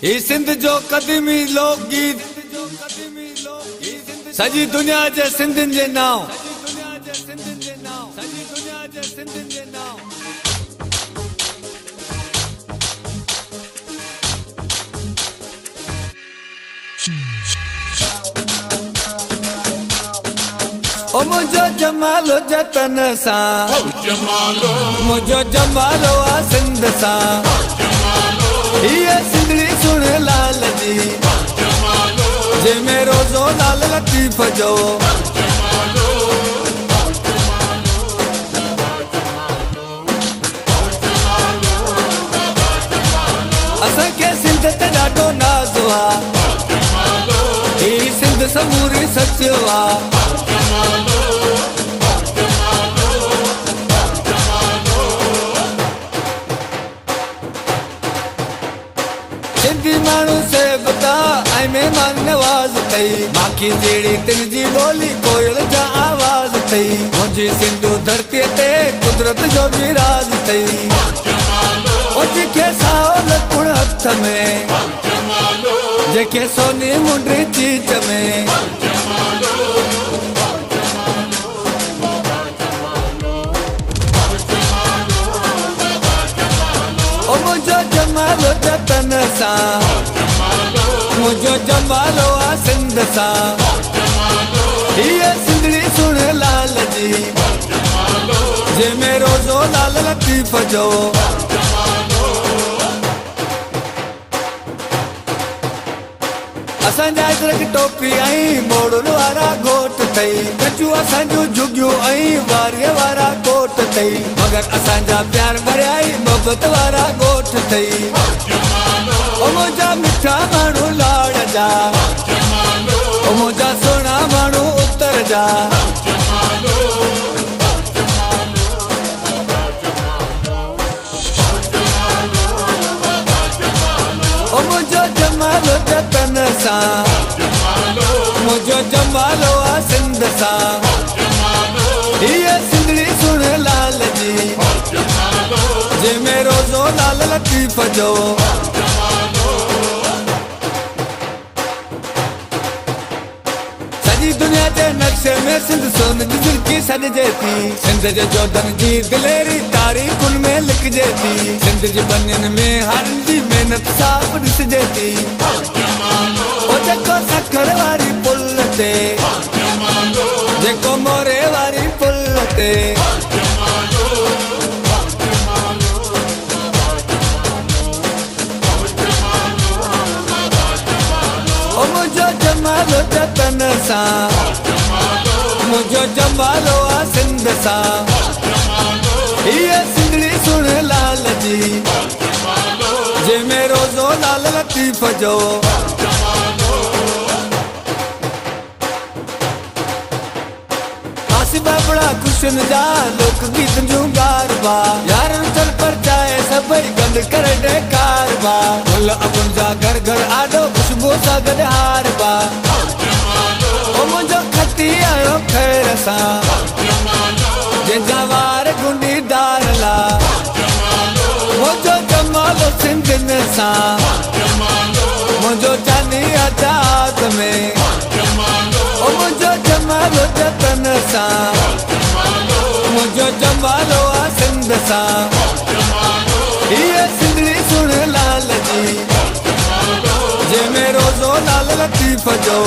ये सिंध जो कदीमी लोकगीत सजी दुनिया जे सिंधिन जे नाव ओ मुझो जमालो जतन सा मुझो जमालो आ सिंध सा ये सिंधड़ी सुन लाल जी जे में रोज़ो लाल लतीफ़ जो असां के सिंध ते ॾाढो नाज़ हुआ ही सिंध समूरी सच हुआ सिंधी मानू से बता आई मेहमान नवाज थई बाकी जेड़ी तिन जी बोली कोयल जा आवाज थई मुझी सिंधु धरती ते कुदरत जो भी राज थई ओ जेके सावल कुण हथ में जेके सोनी मुंडी चीच में ओ मुझो जमालो जतन सा मुझो जमालो आ सिंध सा ये सिंधड़ी सुन लाल जी जे में रोज़ो लाल लतीफ़ जो असांजा इधर टोपी आई मोड़न वारा घोट थई कचू असांजो झुगियो आई वारीअ वारा कोट थई मगर असांजा प्यार भरियाई मोहब्बत वारा गोठ थई ओ मुझा मिठा माण्हू लाड़ जा ओ मुझा सोना माण्हू उत्तर जा ओ मुझो जमालो जतन सा मुझो जमालो आ सिंध सा ये सिंधड़ी सुन लाल जी जे में रोज़ो लाल लतीफ़ जो सजी दुनिया जे नक्शे में सिंध सोन जी झिलकी सजजे थी सिंध जे जोधन जी दिलेरी तारीख़ुन में लिखजे थी सिंध जी बनियन में हारन जी मेहनत साफ़ ॾिसजे थी ओ जेको सखर वारी पुल ते जेको मोरे वारी पुल ते ओ मुझो जमालो जतन सा मुझो जमालो आ सिंध सा ये सिंधड़ी सुन लाल जी जे में रोज़ो लाल लतीफ़ जो बड़ा खुशन जा लोक गीत जूं गारबा यारन चल पर जाए सबई गंद करे दे कारबा फुल अबुन जा घर घर आडो खुशबू सा गद हारबा ओ मुझो खती आयो खैर सा जे जवार गुंडी डारला मुझो जमालो सिंधन सा मुझो चांदी आजाद में ओ मुझो जमालो जतन सा मुझो जमालो आ सिंध सा ये सिंधड़ी सुन लाल जी जे में रोज़ो लाल लतीफ़ जो